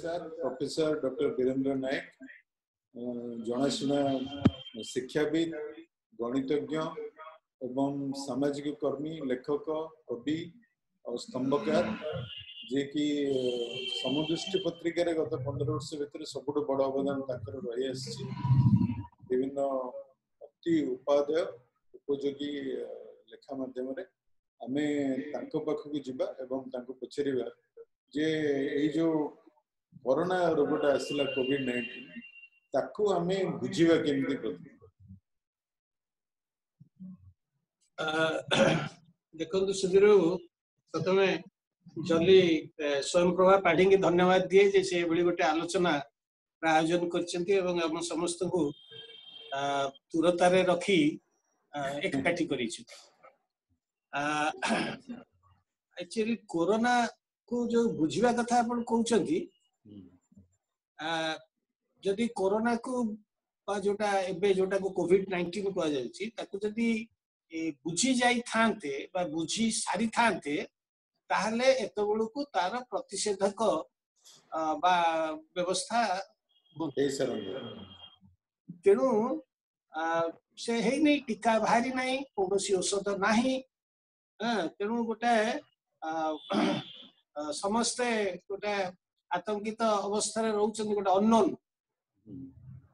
सार professor doctor Virendra नायक जनाशुना शिक्षाविद गणितज्ञ एवं सामाजिक कर्मी लेखक कवि और स्तंभकार जे कि समुदृष्टि पत्रिका रे गत 15 वर्ष भितर सबुठ बड़ अवदान रही आसी विभिन्न अति उपादेय उपयोगी लेखा माध्यम आमे तांको पाखक जिबा एवं तांको पचरिबा जे एई जो कोरोना रोगटा आसिला कोविड-19 ताकू आमे बुझिबा केमती प्रति देखो सुधीर प्रथमे जल्दी स्वयं प्रभा पाढ़ी के धन्यवाद दिए जे से बड़ी गोटे आलोचना आयोजन करछंती एवं हम समस्त को तुरतारे रखी एककाठी करिछु। एक्चुअली कोरोना को जो बुझिबा कथा अपन कहउछंती जदि कोरोना को जोटा एबे जोटा को कोविड-19 को जायछि ताको जदि बुझी जाई थांते बा बुझी सारी थांते ताहले एतबळु को तार प्रतिषेधक बा व्यवस्था तेणु से है नहीं टीका भारी नहीं कौन औषध नहीं तेणु गोटे समस्ते गोटे आतंकित अवस्था रोचन गोटे अननोन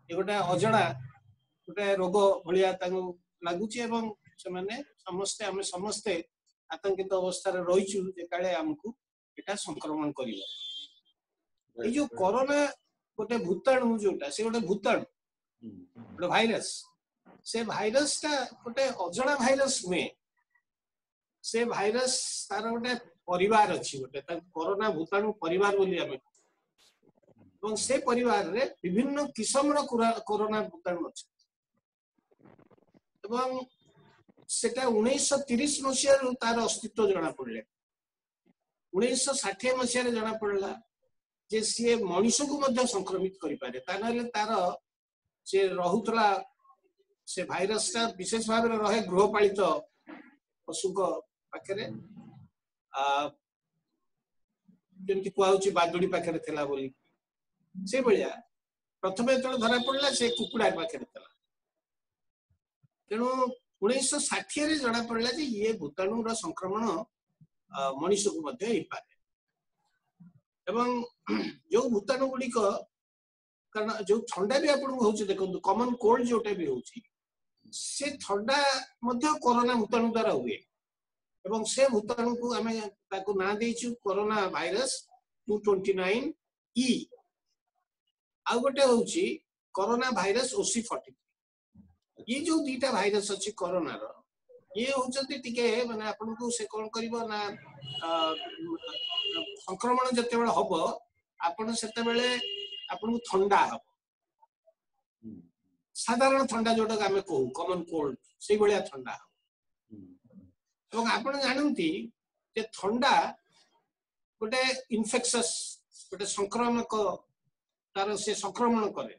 ये गोटे अजड़ा गोटे रोग भलिया लगुच समस्ते आम समस्ते आतंकित अवस्था रहीचु काले आमको एटा संक्रमण करियो। ए जो कोरोना गोटे भूताणु जोटा से गोटे भूताणु गोटे भाइरस से भाइरस टा गोटे अजड़ा भाइरस में से भाइरस तार गोटे परिवार अछि गोटे कोरोना भूताणु परिवार बोली आमे এবং से परिवार रे विभिन्न किस्म रो कोरोना भूताणु अछि এবং सेटा 1930 मसिया तार अस्तित्व जना पड़ले 1960 मसिया रे जना पड़ला जे से मनुष्य को मध्य संक्रमित करि पारे तानले तार से रहुतला से भाइरस ता विशेष भाव रे रहे गृहपालित पशु को पाखरे जेंति कुआउची बादुडी पाखरे थला बोली से बलिया प्रथमे तो धरा पड़ला से कुकुडा पाखरे थला तेणु 1960 रे जना पड़ला जे ये भूताणु रो संक्रमण मनुष्य को मध्य हे पारे एवं जो भूताणु गुडी को कारण जो ठंडा भी आपन होउची देखो कॉमन कोल्ड जोटे भी होउची से ठंडा मध्य कोरोना भूताणु द्वारा हुए एवं से भूताणु को हमें ताको ना देछु कोरोना वायरस 229 ई आ गोटे होउची कोरोना वायरस OC43 ये जो दीटा भाइरस अछि कोरोना रो ये होचंती टिके माने आपन को से कोन करबो ना संक्रमण जते बेले हबो आपन सेते बेले आपन को ठंडा हबो साधारण ठंडा जोटा हमें कहू कॉमन कोल्ड से बलिया ठंडा एवं आपन जानंती जे ठंडा गोटे इन्फेक्शस गोटे संक्रामक तार से संक्रमण करे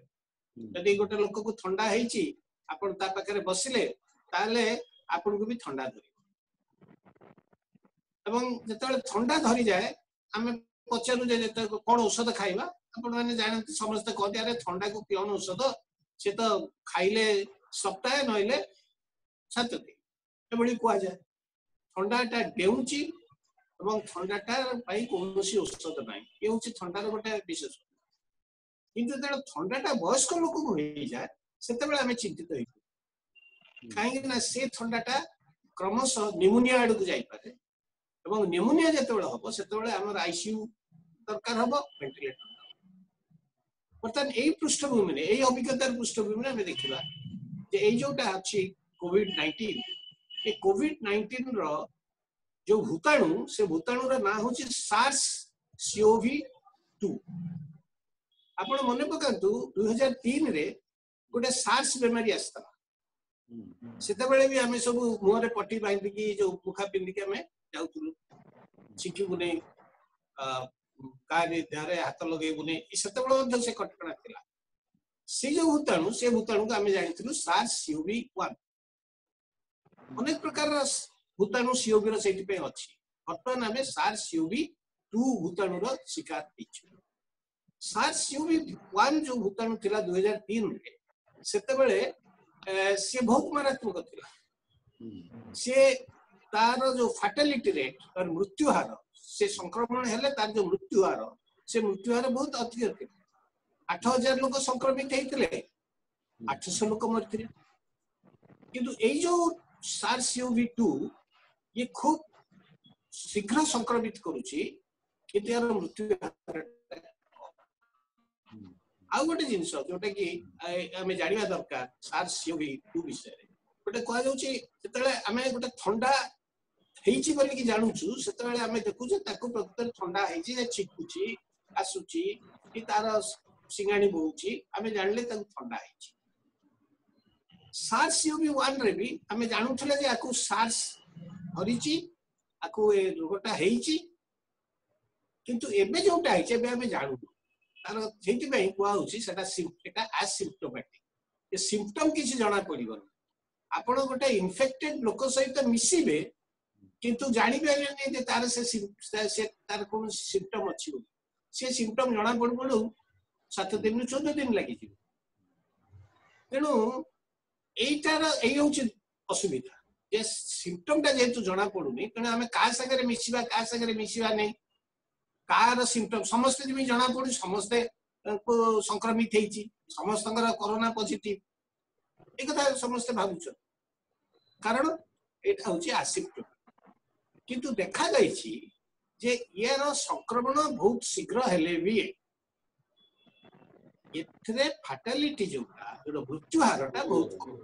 यदि गोटे लोक को ठंडा हेची आपण ता पाखरे बसिले ताले आपण को भी ठंडा धरि एवं जतले ठंडा धरि जाए हमें पचारु जे कोन औषध खाइबा आपण माने जानंती समस्त कहते अरे ठंडा को कोन औषध से तो खाइले सप्ताह नइले सातती एबळी कुआ जाए ठंडा ता डेउची एवं ठंडा ता पाई कोनोसी औषध नाही ये होची ठंडा रो गोटे विशेष किंतु जब ठंडा ता वयस्क लोक को होई जाए सेते बेला हमें चिंतित होई काहे ना से ठंडा ता क्रमशः निमोनिया आड़ को जाई पारे एवं निमोनिया जते बेला हबो सेते बेला हमर आईसीयू दरकार हबो वेंटिलेटर बर्तन एई पृष्ठभूमि रे एई अभिज्ञतार पृष्ठभूमि रे हमें देखिबा जे एई जोटा अछि कोविड-19 ए कोविड-19 रो जो भूताणु से भूताणु रो ना होछि सार्स CoV-2 आपण मने पकांतु 2003 रे गोटे सार्स बेमारी आस्ता सेते बेले भी हमें सब मुह रे पट्टी बांधी की जो मुखा पिंदी के हमें जाउतुलु छिकी गुने कारे धारे हाथ लगे गुने सेते बेले मध्य से कटकणा थिला से जो भूताणु को हमें जानिथिलु सार्स CoV-1 अनेक प्रकार भूताणु CoV रो सेति पे अछि वर्तमान हमें सार्स CoV-2 भूताणु रो शिकार हिछु सार्स CoV-1 जो भूताणु थिला 2003 रे सेते बेले से बहुत मारात्मक थिला से तार जो फैटेलिटी रेट और मृत्यु हार से संक्रमण हेले तार जो मृत्यु हार बहुत अधिक थिला 8000 लोक संक्रमित हेतिले 800 लोक मरथिले किंतु एई जो सार्स CoV-2 ये खूब शीघ्र संक्रमित करूची किंतु यार मृत्यु हार आउ गोटे जिनस जोटा कि आमे जानिबा दरकार सार्स CoV-2 विषय रे गोटे कह जाउची सेतले आमे गोटे ठंडा हेइची बोली कि जानुछु सेतले आमे देखुछु ताको प्रकृति ठंडा हेइची जे छिकुची आसुची कि तार सिंगाणी बहुची आमे जानले ताको ठंडा हेइची सार्स CoV-1 रे भी आमे जानुथले जे आकु सार्स हरिची आकु ए रोगटा हेइची किंतु एबे जोटा हेइची एबे आमे जानू तार जेति पई कुआ होची सेटा एटा एसिम्प्टोमेटिक ए सिम्पटम किछि जणा पड़िबो आपण गोटे इन्फेक्टेड लोक सहित मिसिबे किंतु जानि बेले जे तार से तार कोन सिम्पटम अछि से सिम्पटम जणा पड़बो 7 दिन 14 दिन लागि छी तेनु एटार एई होची असुविधा जे सिम्पटम ता जेतु जणा पडुनी तेनु हमें का संगे मिसिबा नै कार सिम्पटम समस्त जे जणा पडु समस्त को संक्रमित हेची समस्तंगर कोरोना पॉजिटिव एक कथा समस्त भाबुछ कारण एटा होची एसिम्पटम किंतु देखा जायछि जे यार संक्रमण बहुत शीघ्र हेले भी एथरे फैटेलिटी जोटा मृत्यु हारटा बहुत कम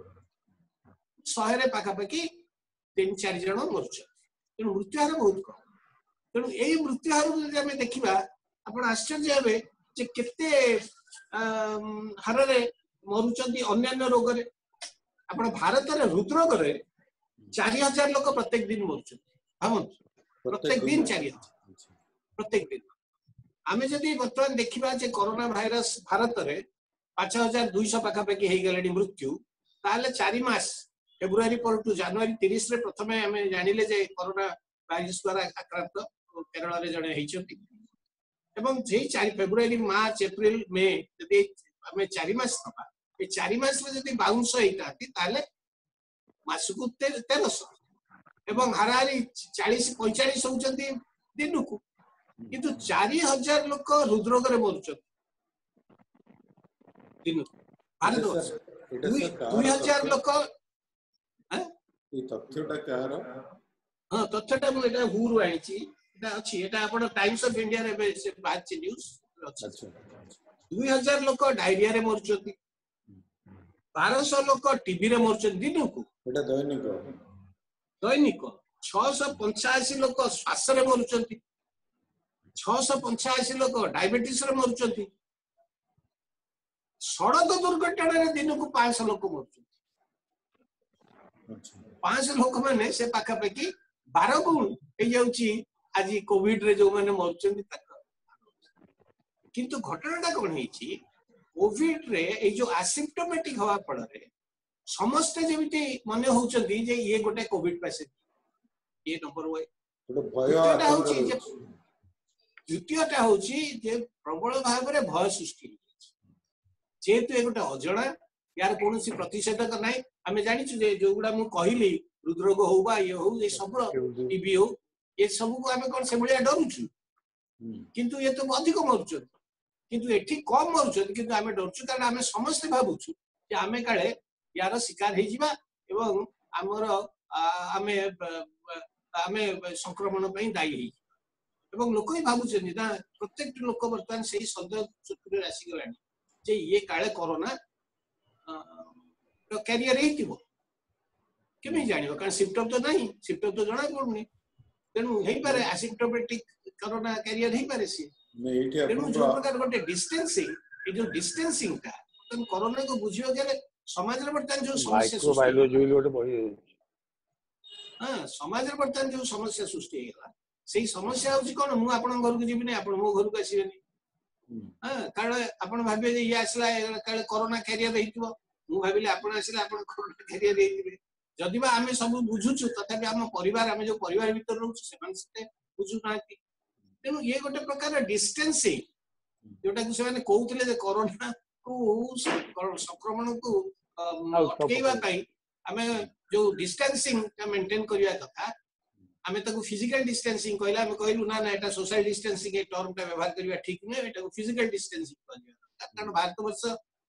100 रे पाखापाखि 3-4 जन मरछ तेणु मृत्यु हार बहुत कम तेणु यही मृत्यु हार जदि आमे देखिबा आपण आश्चर्य हेबे जे केते हार रे मरुचंती अन्य रोग रे आपण भारत रे हृदरोग रे 4000 लोक प्रत्येक दिन मरुचंती हम प्रत्येक दिन 4000 प्रत्येक दिन आमे जदि वर्तमान देखिबा जे कोरोना भाइरस भारत रे 5200 पाखापाखि हे गेलेनी मृत्यु ताले 4 मास फेब्रुआरी पर टू जनवरी 30 रे प्रथमे हमें जानिले जे कोरोना भाइरस द्वारा आक्रांत केरल रे जणे हेइछंती एवं जे 4 फेब्रुआरी मार्च अप्रैल मे जदि हमें 4 मास नबा ए 4 मास रे जदि 5200 हेइताती ताले मासकु 1300 एवं हारारी 40-45 होउचंती दिनुकु किंतु 4000 लोक हृदरोग रे मरुचंती दिनुकु भारत 2000 लोक तथ्यटा कहार हां तथ्यटा मु एटा हुरु आइछि एटा अछि एटा आपण टाइम्स ऑफ इंडिया रे से बात छि न्यूज़ अछि 2000 लोक डायरिया रे मरचोती 1200 लोक टीबी रे मरचोती दिनुकु एटा दैनिक 685 लोक श्वास रे मरचोती 685 लोक डायबिटीज रे मरचोती सड़क दुर्घटना रे दिनुकु 500 लोक मरचोती 500 लोक माने से पाखापाखि 12 गुण हे जाउची आज कोविड रे जो माने मरचंती तक किंतु घटनाटा कोन हेची कोविड रे ए जो एसिम्प्टोमेटिक हवा पड़ रे समस्त जेमिति माने होचंती जे ये गोटे कोविड पेशेंट ये नंबर 1 भयटा होची जे द्वितीयटा होची जे प्रबल भाव रे भय सृष्टि जेतु ए गोटे अजणा यार कोनोसी प्रतिषेधक नाही हमें जानि छु जे जोगुडा मु कहिली हृदरोग हो बा ये हो ए सब टीबी हो ये सब को हमें कोन से भलिया डरू छु किंतु ये तो अधिक मरछु किंतु एठी कम मरछु किंतु हमें डरछु कारण हमें समस्त भाबु छु जे हमें काळे यार शिकार हे जिबा एवं हमर हमें संक्रमण पई दायी हे एवं लोक ही भाबु छु ना प्रत्येक लोक वर्तमान सेही संदेह चतुरे राशि गलानी जे ये काळे कोरोना तो कैरियर हेतिबो केमे जानिबो कारण सिम्पटम तो नहीं सिम्पटम तो जणा पडुनी तेनु हेई पारे एसिम्प्टोमेटिक कोरोना कैरियर हेई पारे सी तेनु जो प्रकार गोटे डिस्टेंसिंग ए जो डिस्टेंसिंग का तन कोरोना को बुझियो गेले समाज रे वर्तमान जो समस्या माइक्रोबायोलॉजी गोटे बही हां समाज रे वर्तमान जो समस्या सृष्टि हेला सेही समस्या होची कोन मु आपन घर को जिबिनी आपन मो घर को आसीबेनी हां कारण आपन भाबे जे ये आसला काले कोरोना कैरियर हेतिबो मु भाबिले आपन आसिले आपन कोरोना कैरियर हेतिबे जदि बा आमे सब बुझुछु तथापि हम परिवार आमे जो परिवार भीतर रहउछु से मानसे बुझु नाती तेनु ये गोटे प्रकार डिस्टेंसिंग जोटा को से कहते कोरोना को संक्रमण को अटकैवा आम जो डिस्टेंसिंग मेंटेन करने कथा आम फिजिकल डिस्टेंसिंग कहला कहलु ना ना सोशल डिस्टेंसिंग टर्म व्यवहार करवा ठीक नुहे एटा फिजिकल डिस्टेंसिंग कारण भारत वर्ष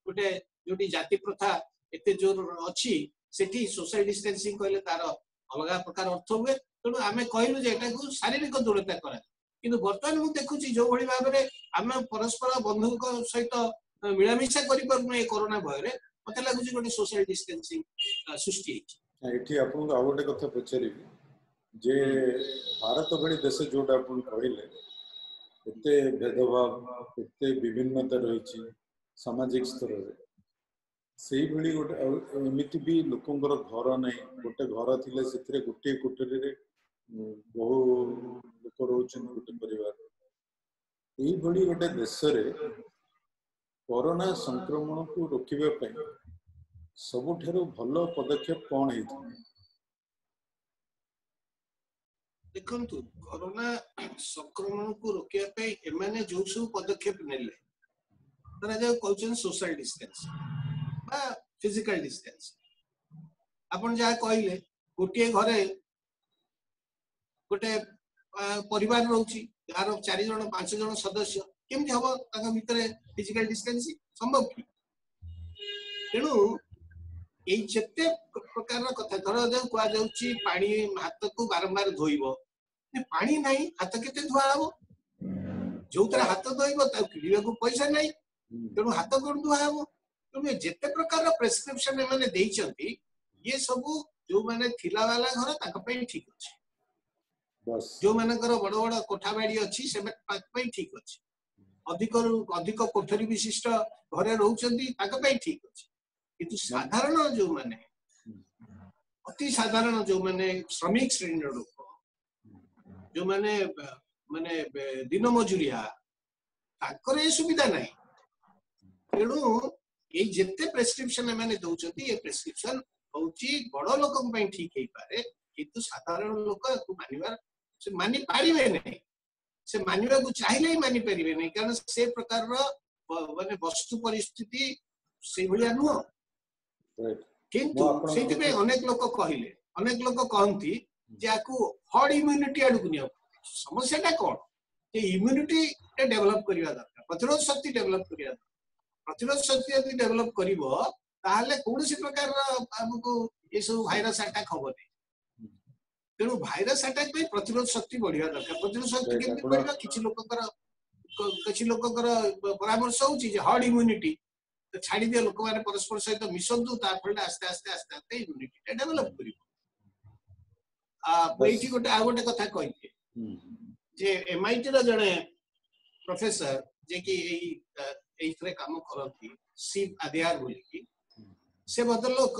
गोटे जो जाति प्रथा एते जोर अच्छी सेठी सोशल डिस्टेंसिंग कहले तार अलग प्रकार अर्थ हुए तेणु आम कहलु जे एटा को शारीरिक दूरता करा किंतु वर्तमान मु देखुची जो भली भाव में आम परस्पर बंधु सहित मिलामिशा करि परनु ए कोरोना भय मत लगुच गोटे सोशल डिस्टेंसिंग सृष्टि एठी आपन आ गोटे कथा पचारिबी जे भारत भली देश जोटा आपन कहले एते भेदभाव एते विभिन्नता रही सामाजिक स्तर से भली गोटे एमिति भी लोकंकर घर नहीं गोटे घर थिले सेथिरे गोटे कोठरी रे बहु लोक रोचन गोटे परिवार एई भली गोटे देश रे कोरोना संक्रमण को रोकिबा पई सबुठारु भलो पदक्षेप कोन हेथि देखंतु कोरोना संक्रमण को रोकिया पे एमाने जो सब पदक्षेप नेले तरा जो कहउछन सोशल डिस्टेंस बा फिजिकल डिस्टेंस आपण जा कहले गोटे घरे गोटे परिवार रहउची यार 4 जण 5 जण सदस्य केमति हबो ताका भितरे फिजिकल डिस्टेंस संभव की तेनु ए जेते प्रकार कथा धर जो कुआ जाउची पानी हाथ को बारंबार धोइबो पानी नहीं हाथ केते धुआ हबो जो तरह हाथ धोइबो ता किलिया को पैसा नहीं तेनु हाथ कोन धुआ हबो तुम जेते प्रकार प्रेस्क्रिप्शन माने देइचंती ये सब जो माने थिला वाला घर ताका पे ठीक अछि बस जो मानकर बड़ बड़ कोठा बाड़ी अछि से पे ठीक अछि अधिक अधिक कोठरी विशिष्ट घरे रहउचंती ताका पे ठीक अछि किंतु साधारण जो माने अति साधारण जो माने श्रमिक श्रेणी लोक जो माने माने दिन मजुरिया ताकर ए सुविधा नहीं तेणु ये जेते प्रेस्क्रिप्शन माने दउचंती ये प्रेस्क्रिप्शन होची बड़ लोक पई ठीक हे पारे किंतु साधारण लोक को मानिबार से मानि पारिबे नहीं से मानिबा को चाहिले ही मानि परिबे नहीं कारण से प्रकार माने वस्तु परिस्थिति से भलिया नुह किंतु सेति पे अनेक लोक कहिले अनेक लोक कहंती जाकू हर्ड इम्यूनिटी आडू नियो समस्या टा कोन जे इम्यूनिटी टे डेवलप करिवा दरकार प्रतिरोध शक्ति डेवलप करिवा प्रतिरोध शक्ति यदि डेवलप करिवो ताहले कोनसी प्रकार हमको ये सब भाइरस अटैक होबनी तेणु भाइरस अटैक पे प्रतिरोध शक्ति बढ़िया दरकार प्रतिरोध शक्ति केमति बढ़िया किछि लोककर परामर्श होची जे हर्ड इम्यूनिटी तो छाड़ी दिया लोक माने परस्पर सहित मिसंतु ता फल आस्ते आस्ते आस्ते आस्ते इम्यूनिटी डेवलप करिवो बैठी गोटे आ गोटे कथा कहिए जे एमआईटी रो जणे प्रोफेसर जे कि एई थरे काम करथि शिव आदियार बोली कि से बदल लोक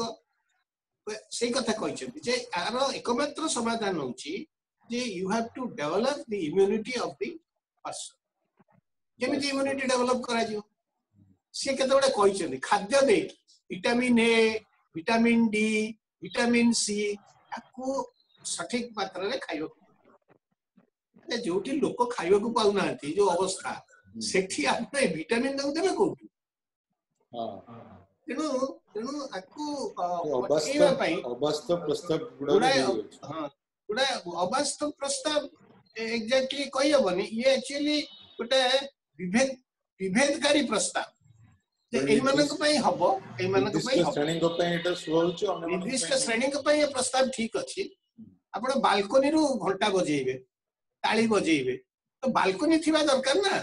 से कथा कहिसेंती जे आरो एकमात्र समाधान होची जे you have to develop the immunity of the person केमिति इम्यूनिटी डेवलप करा जियो से केते बडे कहिसेंती खाद्य दे vitamin A vitamin D vitamin C ताकू सठिक मात्रा रे खाइयो जोटी लोक खाइयो को पाउ नांती जो अवस्था सेठी आपने विटामिन दउ देबे को हां तेनु तेनु आकू अवास्तव प्रस्ताव गुडा हां गुडा अवास्तव प्रस्ताव एग्जैक्टली कहि हबनी ये एक्चुअली गोटे विभेदकारी प्रस्ताव ए मानक पई हबो ए मानक पई श्रेणी को पई एटा सुहोच निर्दिष्ट श्रेणी को पई ये प्रस्ताव ठीक अछि आपण बालकनी रु घंटा बजेइबे ताली बजेइबे तो बालकनी थिबा दरकार ना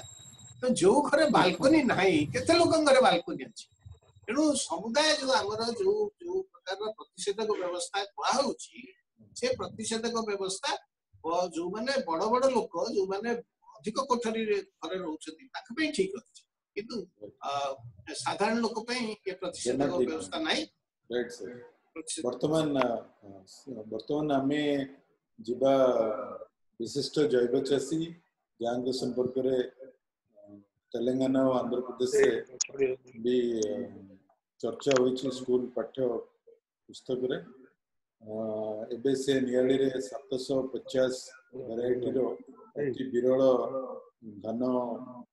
तो जो घरे बालकनी नाही केते लोक घरे बालकनी अछि तेणु समुदाय जो आमर जो जो प्रकार प्रतिषेधक व्यवस्था कुआ होची से प्रतिषेधक व्यवस्था जो माने बड़ बड़ लोक जो माने अधिक कोठरी रे घरे रहउछथि ताक पे ठीक अछि किंतु साधारण लोक पे ये प्रतिषेधक व्यवस्था नाही राइट सर वर्तमान आमे जिबा विशिष्ट जैव चाषी ज्ञान संपर्क रे तेलंगाना और आंध्र प्रदेश से भी चर्चा होइछि स्कूल पाठ्य पुस्तक रे एबे से नियाली रे 750 वैरायटी रो अति विरल धान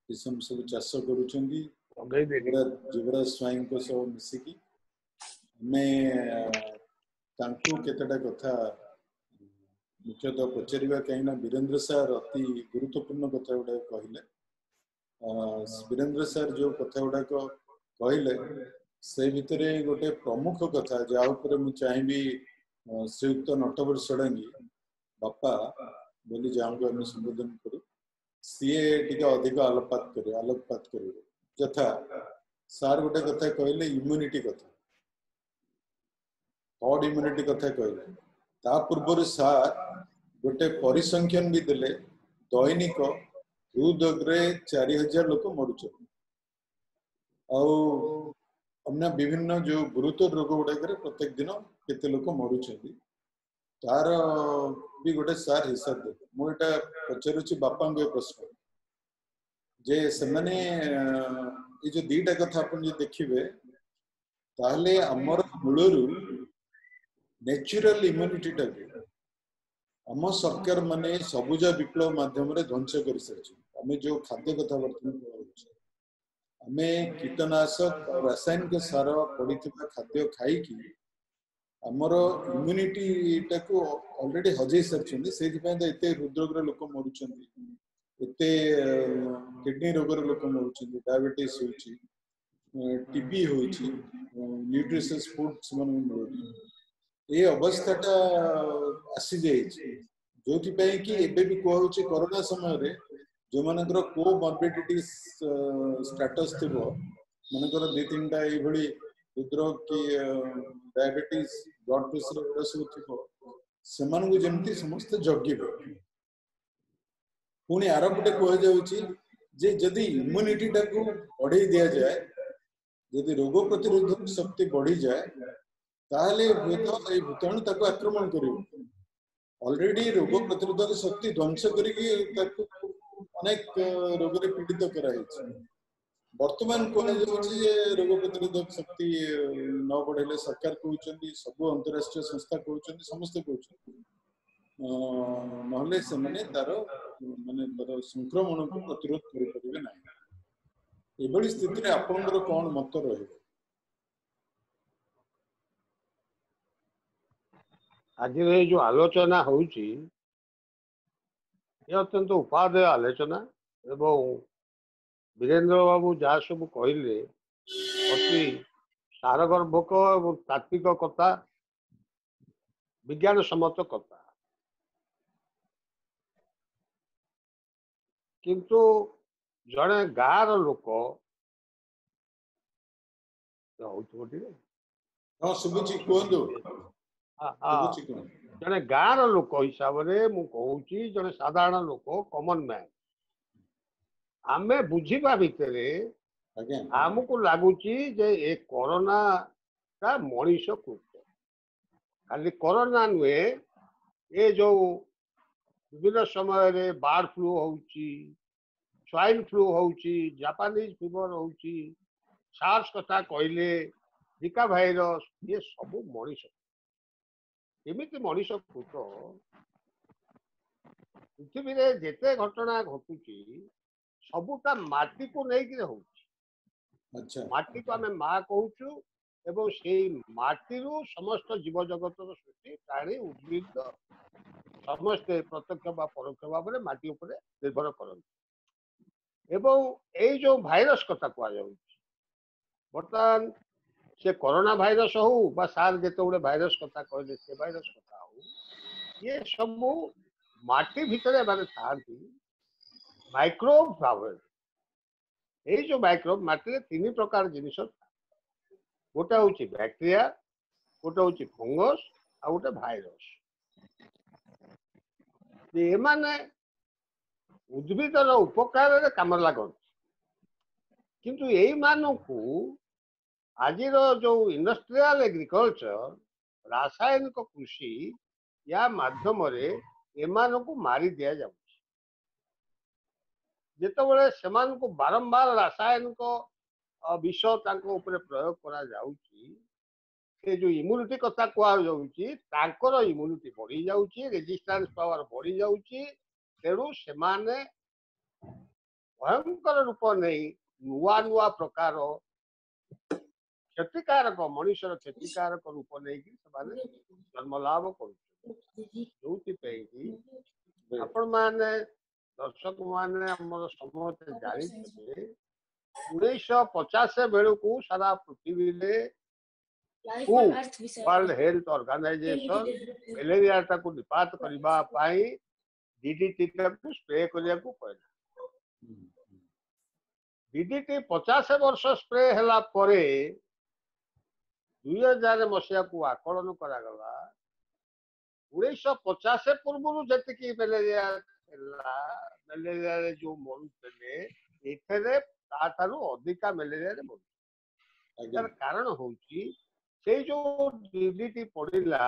किसम सब चाष करुचंदी युवराज स्वाईं को सब मिसिकी मैं तांकु केतटा कथा मुख्यतः पचारिबा कहीं वीरेंद्र सर अति गुरुत्वपूर्ण कथा गुड़ा कहले वीरेंद्र सर जो कथा गुड़ाक कहले से भितर गोटे प्रमुख कथा जहाँ मु चाहिए श्रीयुक्त नटवर षडंगी बापा बोली जहाँ को आम संबोधन करूँ सीए टी अधिक आलोकपात कर यथा सार गोटे कथा कहले इम्यूनिटी कथा हर्ड इम्यूनिटी कथा कहले ता पूर्व सार गोटे परिसंख्यान भी देले दैनिक हृदरोग 4000 लोक मरुच अन्य विभिन्न जो गुरुतर रोग गुड़ाक प्रत्येक दिन केते लोक मरुचंदी तार भी गोटे सार हिसाब दे मुझे पचारुची बापा प्रश्न जे से माने ये जो दीटा कथा अपन जो देखिए ताहले हमर मूलरू नेचुरल इम्यूनिटी टाके आम सरकार माने सबुज विप्लव माध्यम ध्वंस कर सारी आम जो खाद्य कथा बर्तमान आम कीटनाशक रासायनिक सार पड़ी खाद्य खाई आमर इम्यूनिटी टाको ऑलरेडी हजई सारी से एत हृदरोग लोक मरुंट एत किडनी रोग लोक मरुंट डायबिटीज टीबी हो न्यूट्रिशियस फूड से मिलूँ ये अवस्थाटा आसी जाइए जो कि एबे भी कहूँ कोरोना समय जो मानकर कोमॉर्बिडिटीज स्टेटस थी मनकर 2-3 टा ये हृदरोग की डायबिटीज ब्लड प्रेशर गुड़ा सब थी से समस्त जगिबे पुणी आर पटे कह जदि इम्यूनिटी टाको बढ़े दि जाए जदि रोग प्रतिरोधक शक्ति बढ़ी जाए ताहले हुए भूताणु ताको आक्रमण कर ऑलरेडी रोग प्रतिरोधक शक्ति ध्वंस करके अनेक रोग पीड़ित कराई वर्तमान कह रोग प्रतिरोधक शक्ति न बढ़े सरकार कहते सब अंतरराष्ट्रीय संस्था कहते समस्ते कहते नहले से माने तार संक्रमण को प्रतिरोध करें ना ये स्थिति आपंकर कौन मत रही आज जो आलोचना होउची ये अत्यंत उपादेय आलोचना एवं वीरेंद्र बाबू जहाँ सब कहले अति सारगर्भक और तात्विक कथा विज्ञान सम्मत कथा किंतु जड़े गाँव लोक जड़े गाँव लोक हिसाब से मुझे जड़े साधारण लोक कॉमन मैन आमे बुझीबा भितर आमको लगुच जे कोरोना का मनीष कृत खाली कोरोना नुहे ये जो विभिन्न समय बर्ड फ्लू होउची स्वाइन फ्लू होउची जापानीज फीवर होउची सार्स कथा कहले जिका भाइरस ये सब मनीष एमती मनीष कृत पृथ्वी रे जेते घटना घटुची सबूटा माटी को लेकिन हो माटी को आम माँ कहूँ एवं से माटी समस्त जीव जगत सृष्टि प्राणी उद्भिद समस्ते प्रत्यक्ष बा परोक्ष भाव में माटी उपरे निर्भर करते एवं ये जो भाइरस कथा कह बर्तमान से कोरोना भाइरस हो बा सार जिते भाइरस कथा कहले से भाइरस कथा हो ये सब माटी भितर माने थांती माइक्रोब भाव ये जो माइक्रोब माटी 3 प्रकार जिनिस गोटे हूँ बैक्टेरिया गोटे हूँ फंगस आ गोटे भाइरस ये माने उद्भिदर उपकार काम लगती किंतु यही मानू आज जो इंडस्ट्रियल एग्रीकल्चर रासायनिक कृषि या माध्यम एमान को मारी दि जाए जिते से बारंबार रासायनिक विष प्रयोग करा से जो इम्यूनिटी कथा कहर इम्यूनिटी बढ़ी जाऊँगी रेजिस्टेंस पावर बढ़ी जाऊँगी तेणु से भयंकर रूप नहीं नुआ नुआ प्रकार क्षतिकारक मनुष्यर क्षतिकारक रूप नहीं जन्म लाभ कर माने दर्शक माने हमर समस्त जानी 1950 बेलू को सारा पृथ्वी रे वर्ल्ड हेल्थ ऑर्गेनाइजेशन मलेरिया को निपात करबा पाई डीडीटी को स्प्रे करिया को कहला डीडीटी 50 वर्ष स्प्रे हला परे 2000 मसिया को आकलन करा गला 1950 पूर्व जति मलेरिया मलेरिया जो मरुले एथरे ताठारु अधिका मलेरिया रे मरु कारण होची से जो डीडीटी पड़िला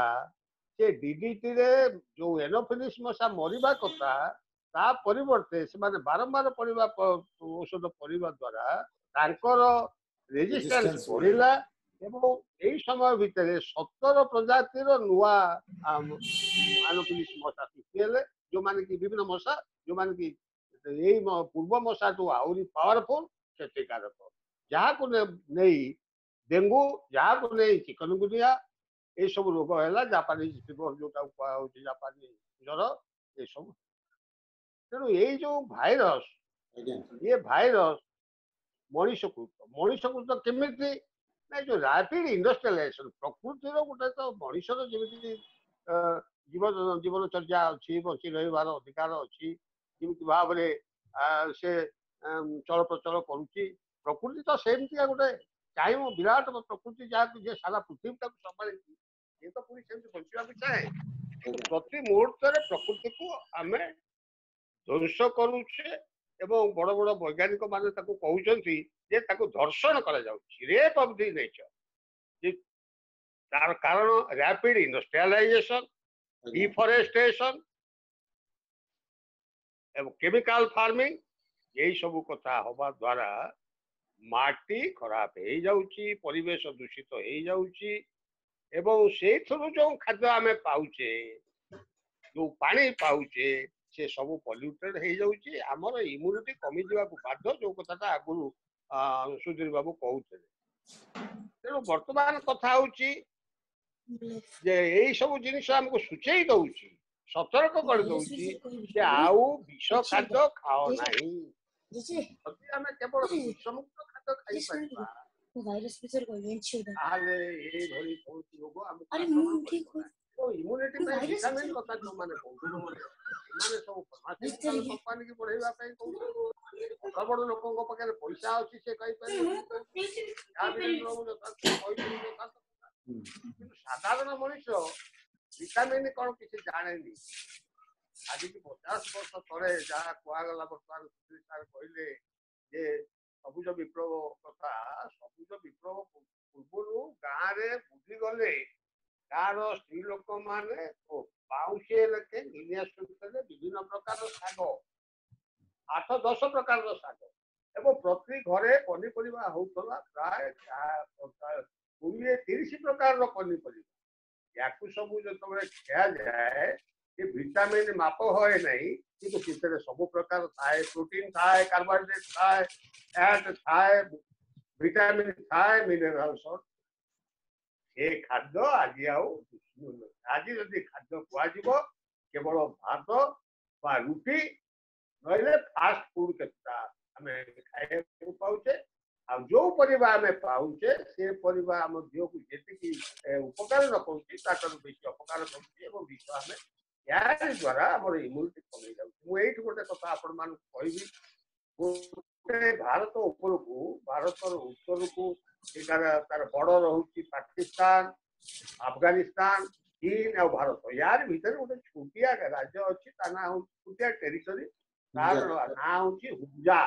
से डीडीटी रे जो एनोफिलिस मशा मरिबा कथा ता परिवर्ते से माने बारंबार पड़िबा औषध पड़िबा द्वारा तांकर रेजिस्टेंस बढ़िला एवं एई समय भितरे 17 प्रजातिर नुआ एनोफिलिस मशा सृष्टि जो माने कि विभिन्न मशा जो माने कि एई पूर्व मशा तो आउरी पावरफुल क्षतिकारक जहाँ को नहीं डेंगू जहाँ को नहीं चिकनगुनिया ये सब रोग है जापानीज फीवर जो जापानी ज्वर ये सब तेणु ये जो भाइरस ये भाइरस मनुष्यकृत केमिति ना जो रैपिड इंडस्ट्रियलाइजेशन प्रकृतिर गोटे तो मनुष्यर जमी जीवनचर्या अच्छी बची रही अधिकार अच्छी जमी भाव से चल प्रचल करुच्ची प्रकृति तो सेमती गोटे चाहे वो विराट प्रकृति जहाँ सारा पृथ्वी संभाली ये तो पूरी सेमती बचा चाहे प्रति मुहूर्त प्रकृति को आम ध्वंस करुचे एवं बड़ बड़ वैज्ञानिक माने कहते धर्षण रेप ऑफ द नेचर तार कारण रैपिड इंडस्ट्रियलाइजेशन डिफॉरेस्टेशन एवं केमिकल फार्मिंग यही सब कथा हवा द्वारा माटी खराब हो जाउची परिवेश दूषित हो जाउची एवं से जो खाद्य आमे पाउचे जो पानी पाउचे से सब पॉल्यूटेड हो जाउची हमर इम्यूनिटी कमी जीवा को बाध्य जो कथाटा आगुरु सुधीर बाबू कहते तेणु वर्तमान कथा होची जे यही सब जिनिस हमको सूचई दउची सतर्क कर दउची जे आउ विष खाद्य खाओ नाही यदि आमे केवल विषमुक्त खाद्य खाई परिबा वायरस पिक्चर को इवेंचुअली आले ए भरी बहुत लोग हमको अरे मुंह ठीक हो तो इम्यूनिटी पे विटामिन कथा जो माने माने सब फार्मास्यूटिकल कंपनी की बढ़ाइबा पे कहू बड़ लोगों को पाखे पैसा अछि से कहि पारे साधारण मनुष्य विटामिन कौन किसी जाने आज की 50 वर्ष तले जहाँ कहगला बर्तमान कहले जे सबुज विप्लव कथा सबुज विप्लव पूर्व गाँव में बुझी गले गाँव स्त्री लोक मैंने पाउचे लेखे विभिन्न प्रकार शाग 8-10 प्रकार शाग एवं प्रति घरे पनीपरिया होता प्राय 20-30 प्रकार पनीपरिया या सब जो खिया जाए ये विटामिन माप है नहीं कि सब प्रकार थाए प्रोटीन थाए कार्बोहाइड्रेट थाए फैट थाए विटामिन थाए मिनरल्स ये खाद्य आज आज जदि खाद्य खुआ केवल भात बा रुटी नहले फास्ट फूड केता हमें खाए पाउचे आ जो परिबा हमें पाउचे से परिबा हम देह को जेति उपकार न पहुंची ताकर बेसी अपकार पहुंची एवं विष हमें यार द्वारा हमर इम्यूनिटी कमी जाउ मु एठ गोटे कथा आपण मान कहबी भारत ऊपर को भारत उत्तर को तार बड़ रहुची पाकिस्तान अफगानिस्तान चीन और भारत यार भीतर गोटे छुटिया राज्य अच्छी ना छुटिया टेरिटोरी तार ना होची हुंजा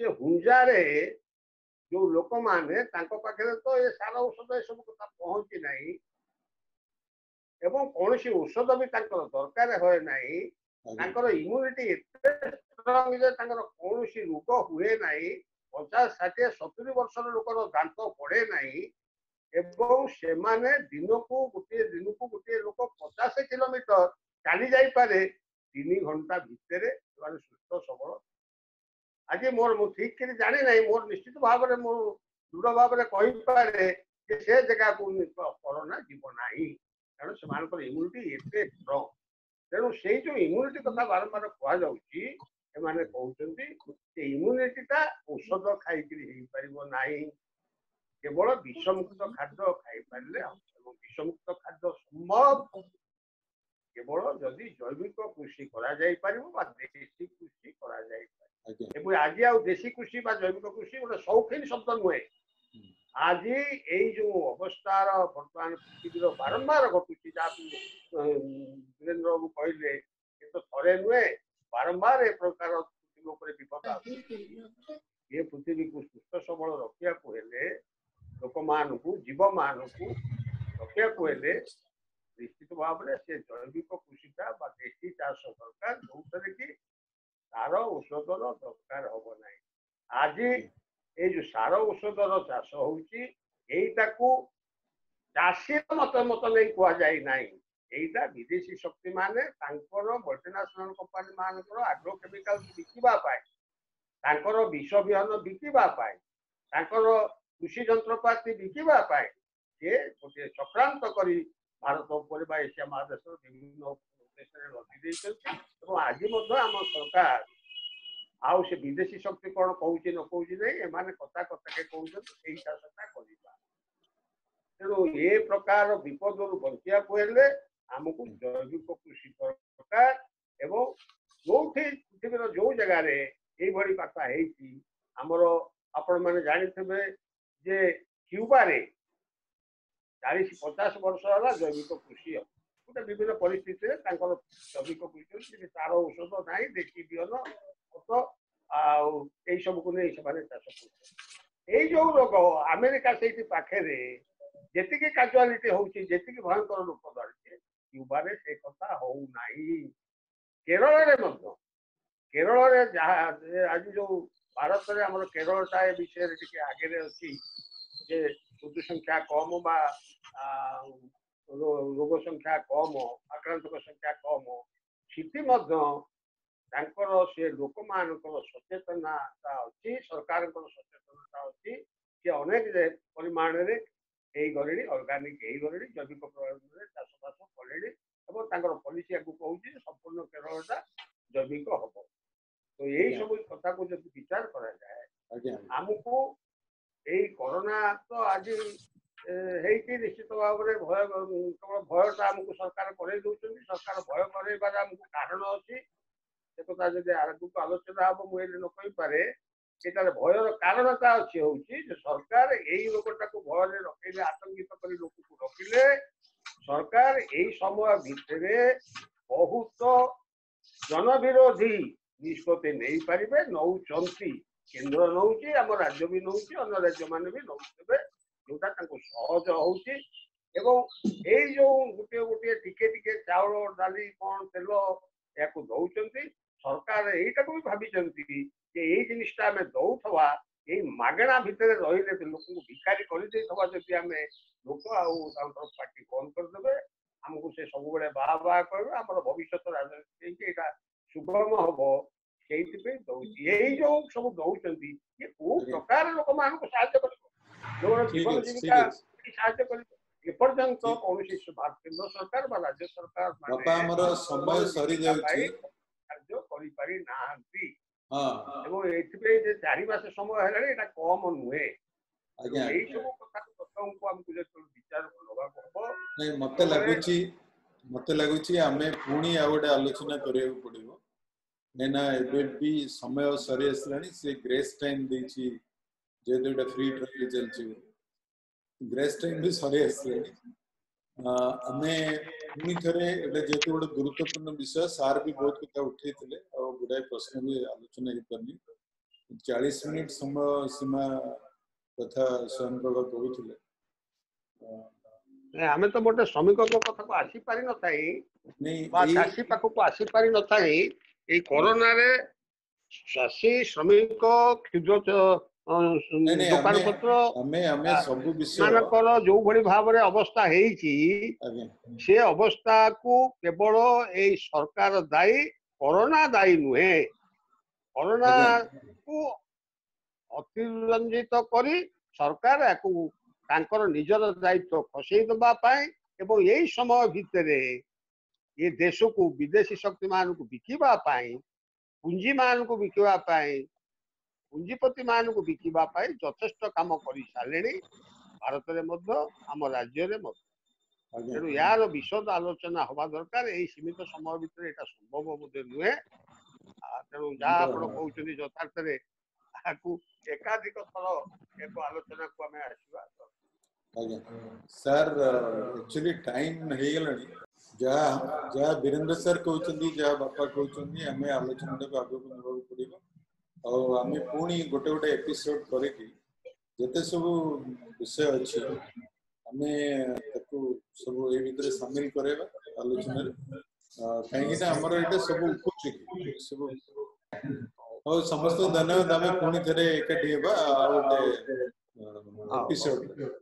से हुंजा रे जो लोक माने तांको पाखरे तो ये सारा औषध ये सब कथा पहुंची नहीं एवं कौन सी औषध भी दरकार हुए ना इम्यूनिटी स्ट्रॉन्ग जे कौन सी रोग हुए ना 50-60-70 वर्ष लोक दांत पड़े ना एवं से माने दिन को गोटे लोक 50 किलोमीटर चली जाई पारे 3 घंटा भितर सुस्थ सबल आज मोर मु ठीक कर जानी ना मोर निश्चित भाव में मु दृढ़ भाव में कही पारे से जगह को कोरोना जीव ना कारण से इम्यूनिटी एते स्ट्रांग तेणु से जो इम्यूनिटी कथा बारंबार कहने कहते इम्यूनिटीटा औषध खाई केवल विषमुक्त खाद्य खाई पारे विषमुक्त खाद्य संभव केवल जदि जैविक कृषि करा जाई परिबो देशी कृषि करा जाई पारे आज आ देशी कृषि जैविक कृषि गोटे शौकीन शब्द नुहे आज यही जो अवस्थार बर्तमान पृथ्वी बारंबार घटुची वीरेन्द्र बाबू कहले थे नुहे बारंबार ए प्रकार पृथ्वी विपद ये पृथ्वी को सुस्थ सबल रखा लोक मान जीव मान रखा निश्चित भाव में से जैविक कृषिटा देशी चाष दरकार जो कि सार औषधर दरकार हम ना आज ये जो सार औषधर चाष हो चाषी मत मत नहीं कहुना यहीटा विदेशी शक्ति माने मल्टीनेशनल कंपनी मान आग्रो केमिकल बिकवा विष विहन बिकवा कृषि जंत्रपाति बिकवा सी गोटे चक्रांत कर भारत उपर एशिया महादेश विभिन्न देश लदी आज आम सरकार आउ से विदेशी शक्ति कौन कहूँ न कहूँ नहीं कथा कथा के कहते चाषटा करवा तेणु ये प्रकार विपद बचा आमको जैविक कृषि दरकार एवं जो पृथ्वी जो जगार ये कथा आमर आपण मैंने जानी जे क्यूबा 40-50 वर्ष है जैविक कृषि गोटे विभिन्न परिस्थिति जैविक कृषि सार औषध ना देशी बिहन खत आई सब को नहीं चाष कर जो रोग अमेरिका से पाखे जी काजुआलिटी होती भयंकर रूप धरी क्यूबारे से कथा होना केरल आज जो भारत में आम केरलटा विषय आगे अच्छी मृत्यु संख्या कम रोग संख्या कम आक्रांत संख्या कम सीटी से लोक मान सचेतनता अच्छी सरकार सचेतनता अच्छी सी अनेक परिमाण में गले अर्गानिक गले जैविक प्रणाली चाषबास कले पॉलिसी आगे कहूँ संपूर्ण केरलटा जैविक हम तो यही सब कथा को जब विचार करा जाए आमको यही कोरोना तो आज निश्चित भाव में भय केवल भयटा आमको सरकार करे सरकार भय कर आमको कारण अच्छी कथा जब आगू आलोचना हम मुझे न कही पारे ये भयर कारणता अच्छी हूँ सरकार यही रोगटा को भय रखे आतंकित कर लोक को रखिले सरकार यही समय भितर बहुत जनविरोधी निष्पत्ति नहीं पारे नौ केन्द्र नौ आम राज्य भी नौ अन्य राज्य मान भी नौथे जोटा सहज हो जो गोटे गोटे टिके चाउल डाली कौन तेल या दौरान सरकार यहीटा भी भाई यही जिनटा आम दौथवा यही मागणा भितर रही लोक भिखारी करदी आम लोक पार्टी बंद करदे आमको से सब बाह बाह कर आम भविष्य राजनीति सुगम हम यही जो सब दौरान ये कौ प्रकार लोक मान जीवन जीविका साहय कर एपर्यंत कौन केन्द्र सरकार राज्य सरकार समय सरी चारि मास समय है कम नुहे यही सब कथा विचार मत लगुच आम पुणी आ गए आलोचना करिया पड़ो ना भी समय सरी आसला से ग्रेस टाइम जेहेतु फ्री ट्रायल चलती ग्रेस टाइम भी सरी आसला आम पुणी थे जेहेतु गोटे गुरुत्वपूर्ण विषय सार भी बहुत कथा उठे गुड़ाए प्रश्न भी आलोचना हो पारनी 40 मिनिट समय सीमा कथा स्वयं प्रभा कहते आम तो गोटे श्रमिक कथा को आसी पारि न चाषी पाखक आसी पारि न कोरोना रे चाषी श्रमिक क्षुद्र दुकान पत्र सब विषय जो भली भाव में अवस्था से अवस्था को केवल ये सरकार दायी कोरोना दायी नुहे कोरोना को अतिरंजित करी सरकार याकू तांकर निजर दायित्व खसई दबा पाए एवं यही समय भितर ये देश को विदेशी शक्ति मान को बिकिबा पाए पुंजी मान को बिकिबा पाए पुंजीपति मान को बिकिबा पाए यथेष्ट काम कर सारे भारत में आम राज्य में तेणु यार विशद आलोचना हवा दरकार यही सीमित समय भितर यहाँ संभव बोधे नुहे तेणु जहाँ आप कहते यथार्थ एकाधिक थर एक आलोचना को आम आसवा सर एक्चुअली टाइम हो गलानी जहाँ जहाँ वीरेंद्र सर कहते जहाँ बापा कहते आम आलोचना को आगे नेबा पड़ो और आम पुणी गोटे गोटे एपिसोड करते सब विषय अच्छे आम सब ये सामिल करवा आलोचना कहीं आमर ये सब उपयोगी सब और समस्त धन्यवाद आम पुणी थे एकाठी एपिसोड